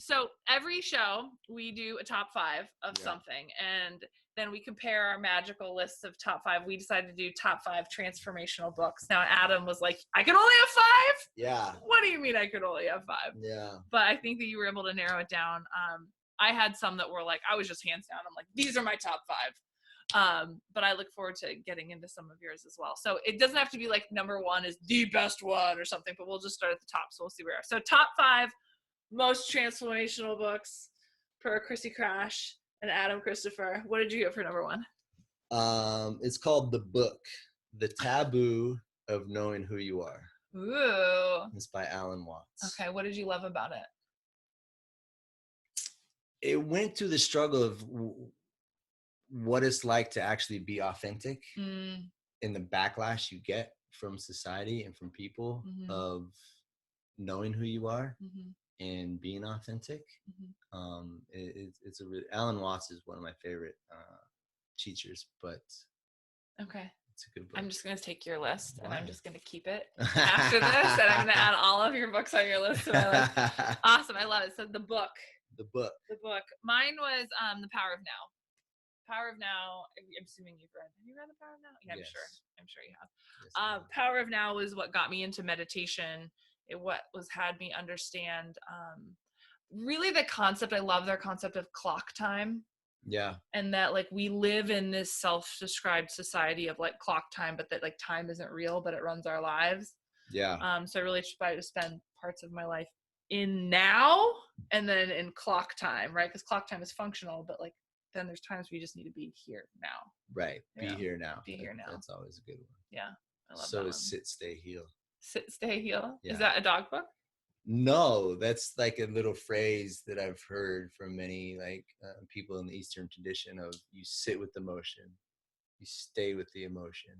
So every show we do a top 5 of something, and then we compare our magical lists of top 5. We decided to do top 5 transformational books. Now Adam was like, I can only have 5? Yeah. What do you mean I could only have 5? Yeah. But I think that you were able to narrow it down. I had some that were like, I was just hands down. I'm like, these are my top 5. But I look forward to getting into some of yours as well. So it doesn't have to be like number 1 is the best one or something, but we'll just start at the top. So we'll see where we are. So top 5 most transformational books per Krissy Krash and Adam Kristoffer. What did you get for number 1? It's called The Book, The Taboo of Knowing Who You Are. Ooh. It's by Alan Watts. Okay, what did you love about it? It went through the struggle of what it's like to actually be authentic in the backlash you get from society and from people of knowing who you are and being authentic. It's a really, Alan Watts is one of my favorite teachers, but okay, it's a good book. I'm just going to take your list and I'm just going to keep it after this, and I'm going to add all of your books on your list to my list. Awesome, I love it. So the book. Mine was The Power of Now. Power of Now. I'm assuming you've read. Have you read The Power of Now? Yeah, yes. I'm sure you have. Yes, Power of Now was what got me into meditation. Had me understand really the concept. I love their concept of clock time. Yeah. And that like we live in this self-described society of like clock time, but that like time isn't real, but it runs our lives. Yeah. So I really try to spend parts of my life in now and then in clock time, right? Because clock time is functional, but like then there's times where you just need to be here now. Right. Be here now. Be here now. That's always a good one. Yeah. I love so that is one. Sit, Stay, Heal. Sit, Stay, Heal? Yeah. Is that a dog book? No, that's like a little phrase that I've heard from many like people in the Eastern tradition of you sit with emotion, you stay with the emotion,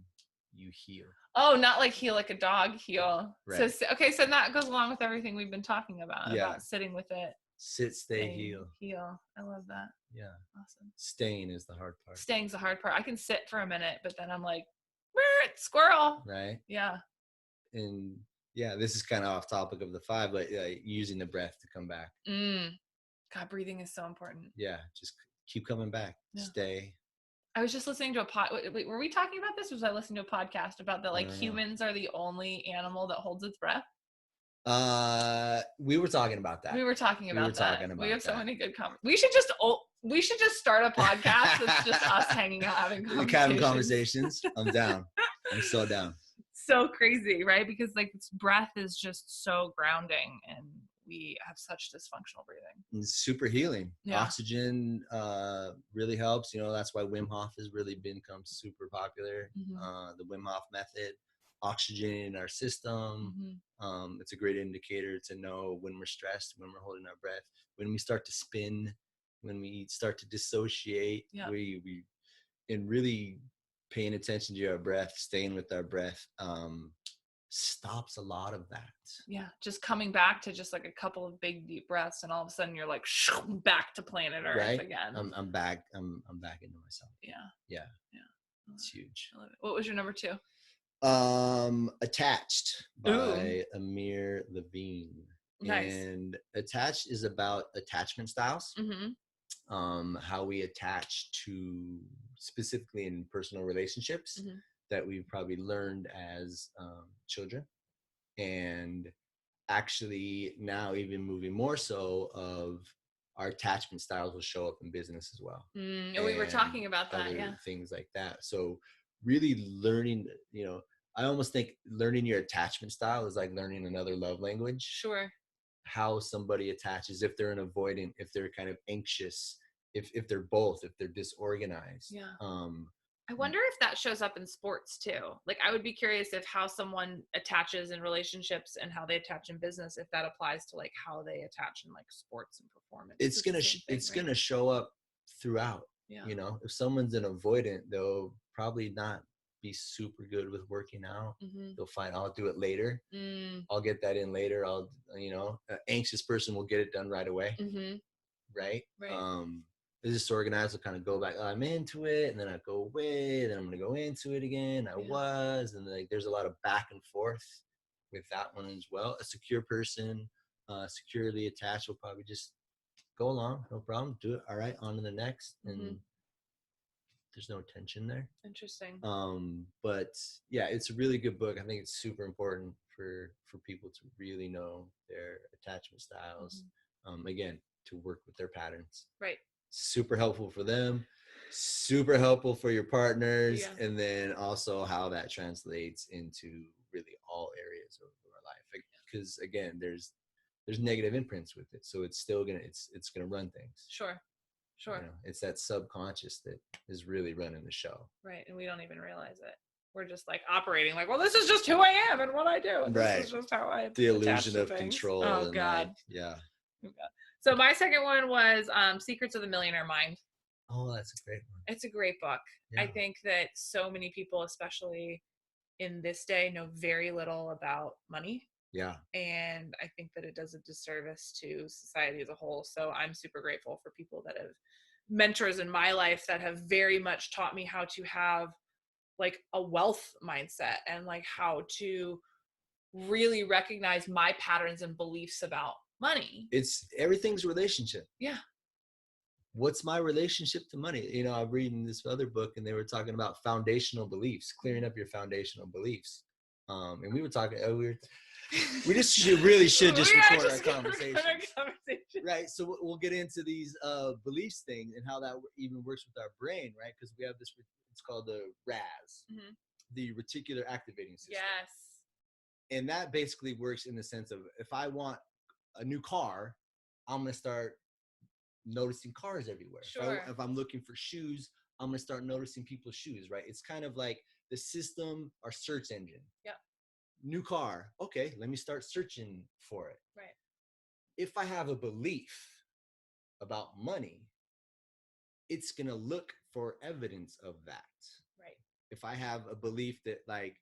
you heal. Oh, not like heal like a dog heal. Right. So that goes along with everything we've been talking about sitting with it. Sit, stay, heal. Heal. I love that. Yeah. Awesome. Staying is the hard part. Staying's the hard part. I can sit for a minute, but then I'm like, squirrel. Right. Yeah. And yeah, this is kind of off topic of the 5, but using the breath to come back. God, breathing is so important. Yeah. Just keep coming back. Yeah. Stay. I was just listening to wait, were we talking about this? Or was I listening to a podcast about that? Like humans are the only animal that holds its breath. We were talking about that. We have so many good conversations. We should just start a podcast that's just us hanging out having conversations. I'm down. I'm so down. So crazy, right? Because like breath is just so grounding, and we have such dysfunctional breathing. It's super healing. Yeah. Oxygen really helps. That's why Wim Hof has really become super popular. The Wim Hof method. Oxygen in our system. It's a great indicator to know when we're stressed, when we're holding our breath, when we start to spin, when we start to dissociate. We and really paying attention to our breath, staying with our breath, stops a lot of that. Yeah, just coming back to just like a couple of big deep breaths, and all of a sudden you're like back to planet Earth again. I'm back. I'm back into myself. Yeah. It's huge. I love it. What was your number 2? Attached by Amir Levine. Nice. And Attached is about attachment styles. How we attach to, specifically in personal relationships, that we've probably learned as children, and actually now even moving more so of our attachment styles will show up in business as well. And we were talking about that, things like that. So really learning, I almost think learning your attachment style is like learning another love language. Sure. How somebody attaches, if they're an avoidant, if they're kind of anxious, if they're both, if they're disorganized. Yeah. I wonder if that shows up in sports too. Like I would be curious if how someone attaches in relationships and how they attach in business, if that applies to like how they attach in like sports and performance. It's gonna show up throughout. Yeah. If someone's an avoidant, they'll probably not be super good with working out. They'll find I'll do it later. I'll get that in later. An anxious person will get it done right away. Right. The disorganized will kind of go back. Oh, I'm into it, and then I go away, then I'm gonna go into it again. And like there's a lot of back and forth with that one as well. A secure person, securely attached, will probably just go along, no problem. Do it. All right, on to the next. And Mm-hmm. there's no tension there. Interesting. But yeah, it's a really good book. I think it's super important for people to really know their attachment styles. Mm-hmm. Again, to work with their patterns. Right. Super helpful for them, super helpful for your partners, Yeah. and then also how that translates into really all areas of our life. Because again, there's negative imprints with it, so it's still gonna run things. Sure. You know, it's that subconscious that is really running the show. Right, and we don't even realize it. We're just like operating like, well, this is just who I am and what I do, and right. This is just how I. The illusion of control. Oh God. Like, yeah. Oh, God. So my second one was Secrets of the Millionaire Mind. Oh, that's a great one. It's a great book. Yeah. I think that so many people, especially in this day, know very little about money. Yeah. And I think that it does a disservice to society as a whole. So I'm super grateful for people that have mentors in my life that have very much taught me how to have like a wealth mindset and like how to really recognize my patterns and beliefs about money. It's everything's relationship. Yeah. What's my relationship to money? You know, I'm reading this other book and they were talking about foundational beliefs, clearing up your foundational beliefs. And we were talking, we just should record our conversation. Right. So we'll get into these beliefs things and how that even works with our brain, right? Because we have this, it's called the RAS, the reticular activating system. Yes. And that basically works in the sense of if I want a new car, I'm going to start noticing cars everywhere. Sure. If I'm looking for shoes, I'm going to start noticing people's shoes, right? It's kind of like the system, our search engine. Yep. New car. Okay, let me start searching for it. Right. If I have a belief about money, it's going to look for evidence of that. Right. If I have a belief that like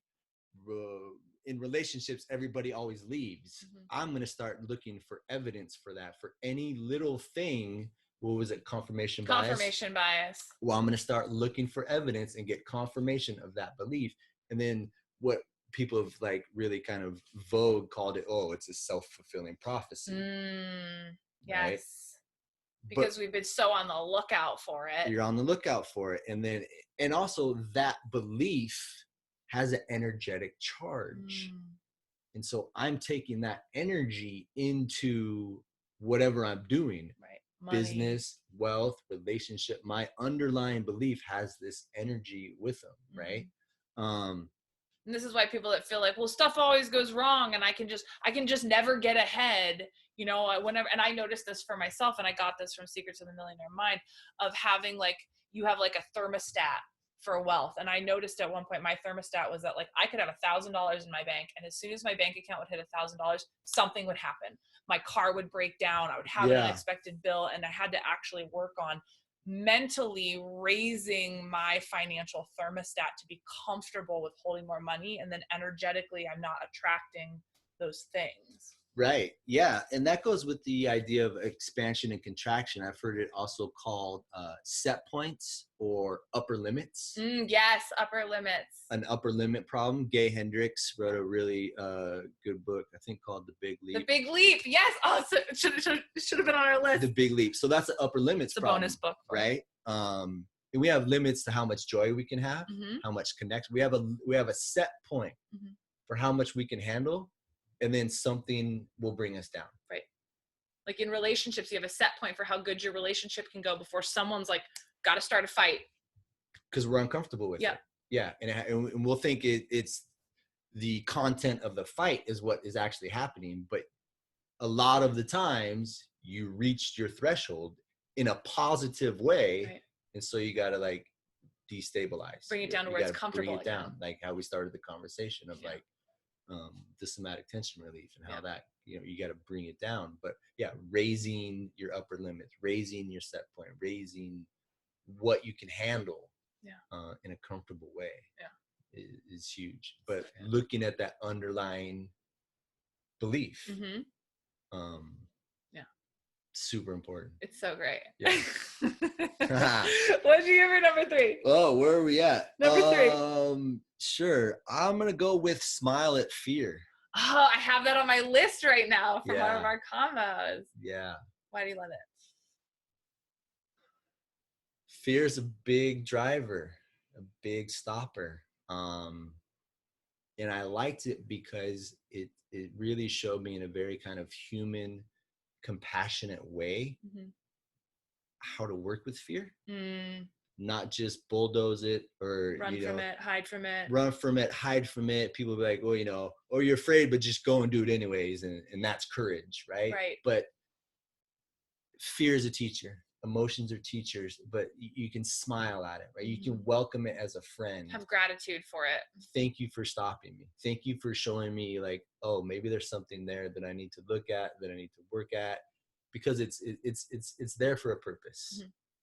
in relationships, everybody always leaves, I'm going to start looking for evidence for that. For any little thing, what was it? Confirmation bias? Confirmation bias. Well, I'm going to start looking for evidence and get confirmation of that belief. And then what people have like really kind of Vogue called it, oh, it's a self-fulfilling prophecy. Yes. Right? Because we've been so on the lookout for it. You're on the lookout for it. And also that belief has an energetic charge. And so I'm taking that energy into whatever I'm doing. Right. Money. Business, wealth, relationship. My underlying belief has this energy with them, right? And this is why people that feel like, well, stuff always goes wrong and I can just never get ahead, you know, whenever. And I noticed this for myself, and I got this from Secrets of the Millionaire Mind, of having like, you have like a thermostat for wealth. And I noticed at one point my thermostat was that like I could have $1,000 in my bank, and as soon as my bank account would hit $1,000, something would happen. My car would break down. I would have an unexpected bill, and I had to actually work on mentally raising my financial thermostat to be comfortable with holding more money, and then energetically I'm not attracting those things. Right. Yeah. And that goes with the idea of expansion and contraction. I've heard it also called set points or upper limits. Yes, upper limits. An upper limit problem. Gay Hendricks wrote a really good book, I think, called The Big Leap. The Big Leap. Yes. Oh, so it should have been on our list. The Big Leap. So that's an upper limits problem. It's a bonus book. Right. And we have limits to how much joy we can have, how much connection. We have a set point for how much we can handle. And then something will bring us down. Right. Like in relationships, you have a set point for how good your relationship can go before someone's like, got to start a fight. Because we're uncomfortable with it. Yeah. And we'll think it's the content of the fight is what is actually happening. But a lot of the times you reached your threshold in a positive way. Right. And so you got to like destabilize. Bring it down to where it's comfortable. Bring it down. Like how we started the conversation of like, the somatic tension relief and how that, you know, you got to bring it down. But yeah, raising your upper limits, raising your set point, raising what you can handle in a comfortable way is huge. But looking at that underlying belief, super important. It's so great. Yeah. What'd you give for number 3? Oh, where are we at? Number 3. Sure. I'm going to go with Smile at Fear. Oh, I have that on my list right now from one of our combos. Yeah. Why do you love it? Fear is a big driver, a big stopper. And I liked it because it really showed me in a very kind of human, compassionate way how to work with fear. Not just bulldoze it or run from it, hide from it. Run from it, hide from it. People be like, well, or you're afraid, but just go and do it anyways. And that's courage, right? Right. But fear is a teacher. Emotions are teachers, but you can smile at it, right? You can welcome it as a friend. Have gratitude for it. Thank you for stopping me. Thank you for showing me like, oh, maybe there's something there that I need to look at, that I need to work at, because it's there for a purpose.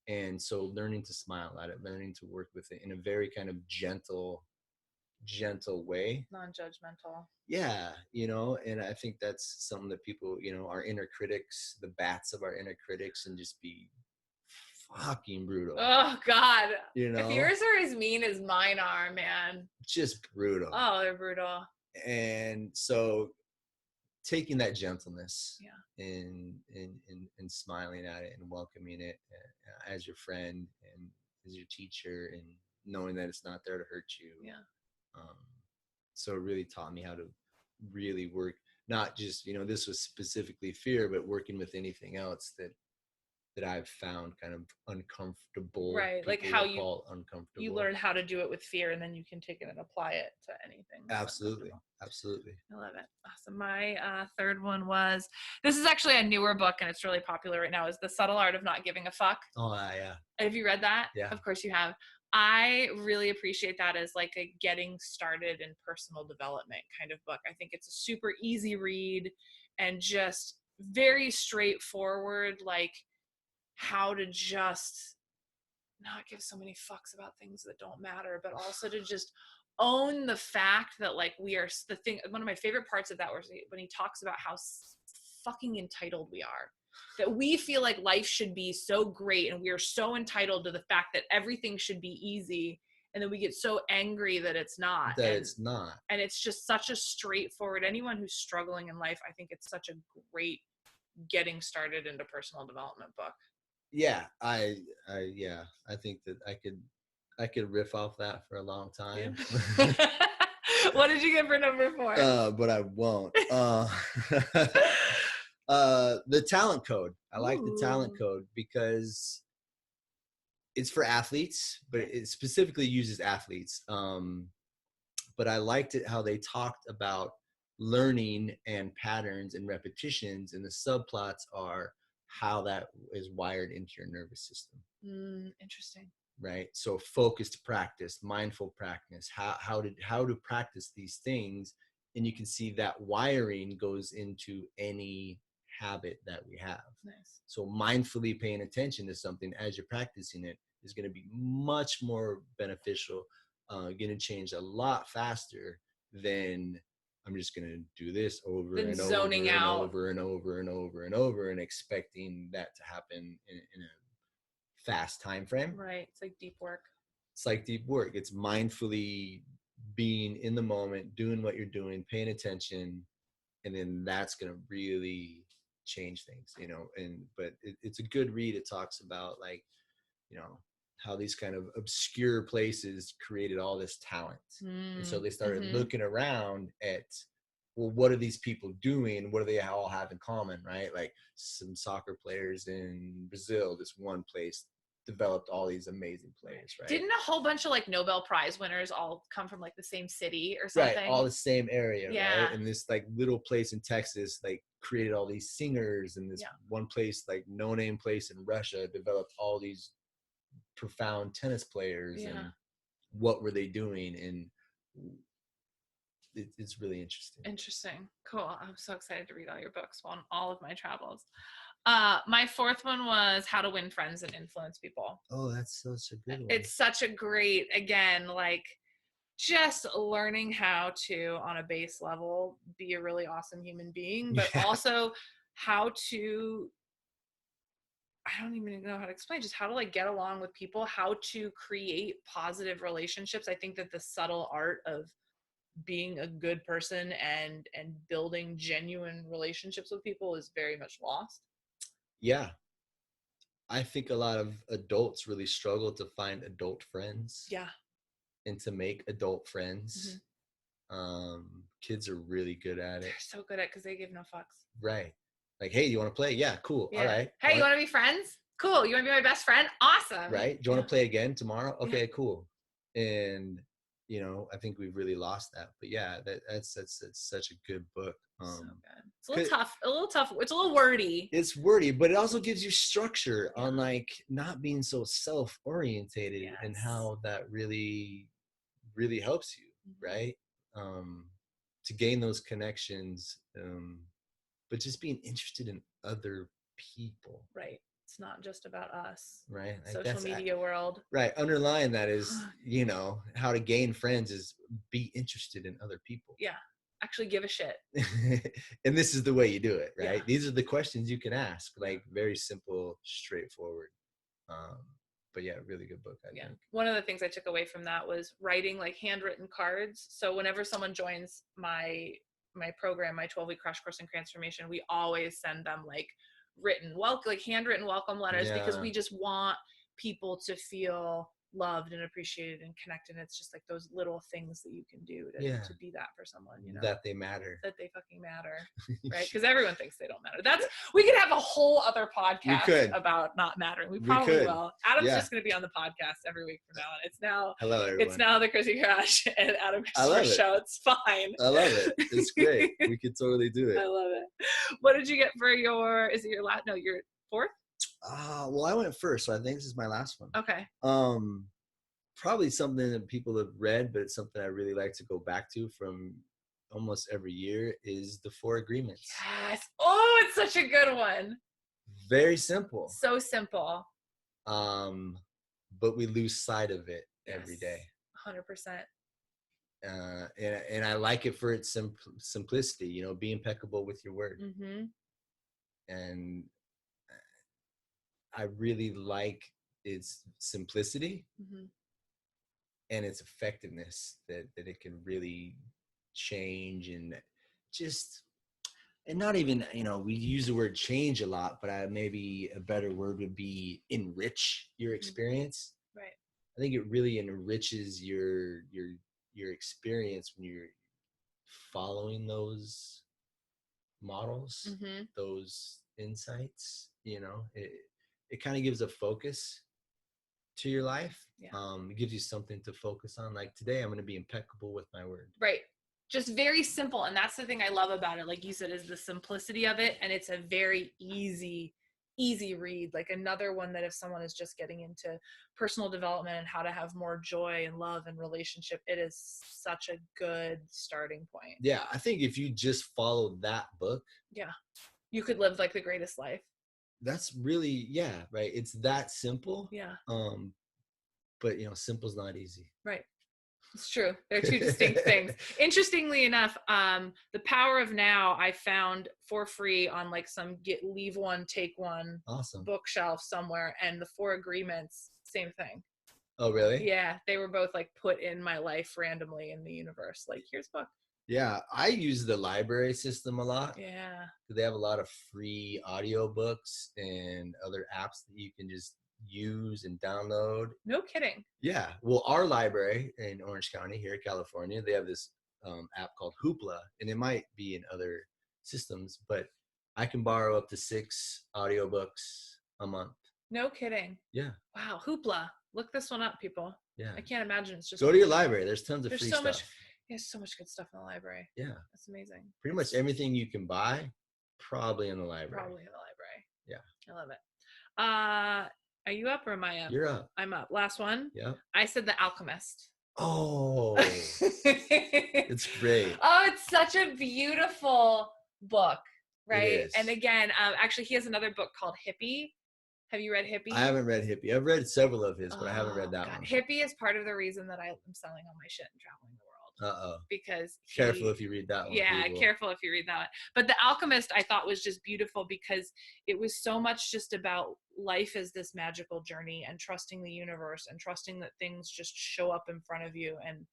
And so learning to smile at it, learning to work with it in a very kind of gentle way, non-judgmental. Yeah, and I think that's something that people, our inner critics, the bats of our inner critics, and just be fucking brutal. Oh God. If yours are as mean as mine are, man. Just brutal. Oh, they're brutal. And so taking that gentleness, yeah, and smiling at it and welcoming it as your friend and as your teacher, and knowing that it's not there to hurt you. Yeah. So it really taught me how to really work, not just, this was specifically fear, but working with anything else that I've found kind of uncomfortable. Right. Like how uncomfortable. You learn how to do it with fear, and then you can take it and apply it to anything. Absolutely. I love it. Awesome. My third one was, this is actually a newer book and it's really popular right now, is The Subtle Art of Not Giving a Fuck. Oh, yeah. Have you read that? Yeah. Of course you have. I really appreciate that as like a getting started in personal development kind of book. I think it's a super easy read and just very straightforward, like how to just not give so many fucks about things that don't matter, but also to just own the fact that like we are the thing. One of my favorite parts of that was when he talks about how fucking entitled we are, that we feel like life should be so great and we are so entitled to the fact that everything should be easy, and then we get so angry that it's not. And it's just such a straightforward, anyone who's struggling in life, I think it's such a great getting started into personal development book. Yeah, I think that I could riff off that for a long time. Yeah. What did you get for number 4? But I won't. The talent code. I like the talent code because it's for athletes, but it specifically uses athletes. But I liked it how they talked about learning and patterns and repetitions, and the subplots are how that is wired into your nervous system. Interesting. Right. So focused practice, mindful practice, how to practice these things. And you can see that wiring goes into any habit that we have. Nice. So mindfully paying attention to something as you're practicing it is going to be much more beneficial, getting changed a lot faster than I'm just going to do this over and zoning over out. and over and over and over and over and expecting that to happen in a fast time frame. Right. It's like deep work. It's mindfully being in the moment, doing what you're doing, paying attention, and then that's going to really change things, but it's a good read. It talks about like, how these kind of obscure places created all this talent. And so they started looking around at, well, what are these people doing? What do they all have in common, right? Like some soccer players in Brazil, this one place developed all these amazing players, right? Didn't a whole bunch of like Nobel Prize winners all come from like the same city or something? Right, all the same area, yeah. Right? And this like little place in Texas like created all these singers, and this one place, like no name place in Russia, developed all these profound tennis players. And what were they doing? And it's really interesting. Cool. I'm so excited to read all your books on all of my travels. My fourth one was How to Win Friends and Influence People. Oh, that's such a good one. It's such a great, again, like just learning how to, on a base level, be a really awesome human being, but also how to, I don't even know how to explain, just how to like get along with people, how to create positive relationships. I think that the subtle art of being a good person and building genuine relationships with people is very much lost. Yeah. I think a lot of adults really struggle to find adult friends. Yeah. And to make adult friends. Kids are really good at it. They're so good at it because they give no fucks. Right. Like, hey, you want to play? Yeah, cool. Yeah. All right. Hey, you want to be friends? Cool. You want to be my best friend? Awesome. Right. Do you want to play again tomorrow? Okay, cool. And you know, I think we've really lost that. But yeah, that's such a good book. So good. It's a little tough. It's a little wordy. It's wordy, but it also gives you structure on like not being so self-orientated and how that really, really helps you, right? To gain those connections, but just being interested in other people. Right. It's not just about us. Right. Like social media world. Right. Underlying that is, you know, how to gain friends is be interested in other people. Yeah. Actually give a shit. And this is the way you do it, right? Yeah. These are the questions you can ask, like very simple, straightforward. But yeah, really good book, I think. One of the things I took away from that was writing like handwritten cards. So whenever someone joins my program, my 12-week crash course in transformation, we always send them like handwritten welcome letters because we just want people to feel loved and appreciated and connected. And it's just like those little things that you can do to be that for someone, you know, that they matter, that they fucking matter, right? Because everyone thinks they don't matter. We could have a whole other podcast about not mattering. We probably will. Adam's just going to be on the podcast every week from now on. It's now hello everyone. It's now the Krissy Krash and Adam Kristoffer show. It's fine. I love it. It's great. We could totally do it. I love it. What did you get for your your fourth? Well, I went first, so I think this is my last one. Okay. Probably something that people have read, but it's something I really like to go back to from almost every year is The 4 Agreements. Yes. Oh, it's such a good one. Very simple. So simple. But we lose sight of it every day. 100%. And I like it for its simplicity, you know, be impeccable with your word. Mm-hmm. And I really like its simplicity and its effectiveness that it can really change and not even, you know, we use the word change a lot, but maybe a better word would be enrich your experience. Right. I think it really enriches your experience when you're following those models, those insights, you know, it kind of gives a focus to your life. It gives you something to focus on. Like today, I'm going to be impeccable with my word. Right. Just very simple. And that's the thing I love about it. Like you said, is the simplicity of it. And it's a very easy read. Like another one that if someone is just getting into personal development and how to have more joy and love and relationship, it is such a good starting point. Yeah. I think if you just follow that book. Yeah. You could live like the greatest life. That's really, right. It's that simple. Yeah. But you know, simple's not easy. Right. It's true. They're two distinct things. Interestingly enough, The Power of Now I found for free on like some leave one, take one bookshelf somewhere, and The 4 Agreements, same thing. Oh, really? Yeah. They were both like put in my life randomly in the universe. Like, here's a book. Yeah, I use the library system a lot. Yeah. They have a lot of free audiobooks and other apps that you can just use and download. No kidding. Yeah. Well, our library in Orange County here in California, they have this app called Hoopla, and it might be in other systems, but I can borrow up to 6 audiobooks a month. No kidding. Yeah. Wow. Hoopla. Look this one up, people. Yeah. I can't imagine it's just. Go to your library. There's tons of free stuff. There's so much good stuff in the library. Yeah. That's amazing. Pretty much everything you can buy, probably in the library. Yeah. I love it. Are you up or am I up? You're up. I'm up. Last one. Yeah. I said The Alchemist. Oh, it's great. Oh, it's such a beautiful book, right? It is. And again, actually, he has another book called Hippie. Have you read Hippie? I haven't read Hippie. I've read several of his, but I haven't read that one. Hippie is part of the reason that I am selling all my shit and traveling the world. Uh-oh. Because careful if you read that one. Yeah, people. Careful if you read that one. But The Alchemist I thought was just beautiful because it was so much just about life as this magical journey and trusting the universe and trusting that things just show up in front of you. And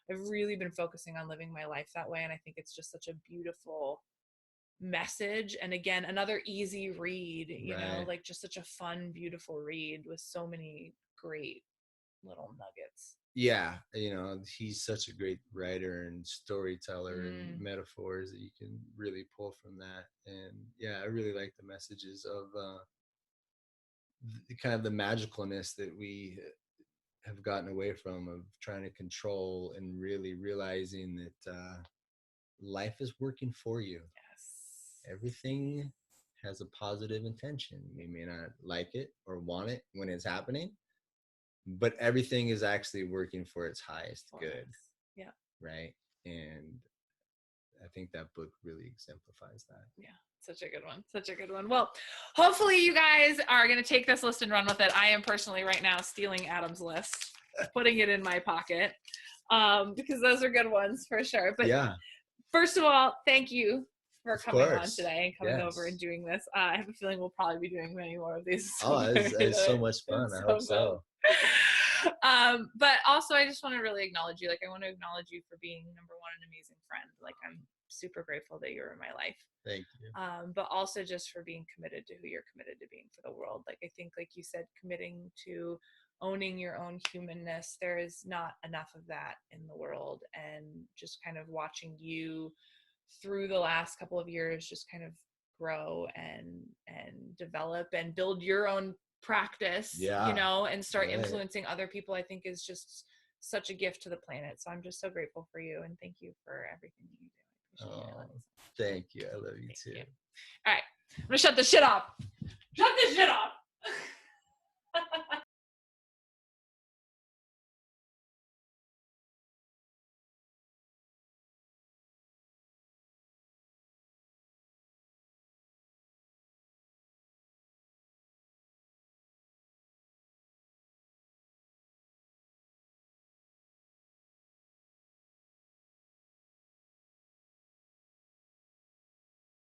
I've really been focusing on living my life that way. And I think it's just such a beautiful message. And again, another easy read, you know, Right. like just such a fun, beautiful read with so many great little nuggets. Yeah, you know, he's such a great writer and storyteller and Mm. metaphors that you can really pull from that. And yeah, I really like the messages of kind of the magicalness that we have gotten away from, of trying to control and really realizing that life is working for you. Yes. Everything has a positive intention. You may not like it or want it when it's happening, but everything is actually working for its highest good. Yeah. Right. And I think that book really exemplifies that. Yeah. Such a good one. Such a good one. Well, hopefully you guys are going to take this list and run with it. I am personally right now stealing Adam's list, putting it in my pocket, because those are good ones for sure. But yeah, first of all, thank you for of coming course. on today and coming over and doing this. I have a feeling we'll probably be doing many more of these. Oh, it's so much fun. I hope so. But also I just want to really acknowledge you. Like, I want to acknowledge you for being, number one, an amazing friend. Like, I'm super grateful that you're in my life. Thank you. But also just for being committed to who you're committed to being for the world. Like, I think, like you said, committing to owning your own humanness, there is not enough of that in the world. And just kind of watching you through the last couple of years just kind of grow and develop and build your own practice, you know, and start influencing other people, I think is just such a gift to the planet. So I'm just so grateful for you, and thank you for everything that you do. I appreciate it. Thank you. I love you too. All right, I'm gonna shut this shit off. Shut this shit off.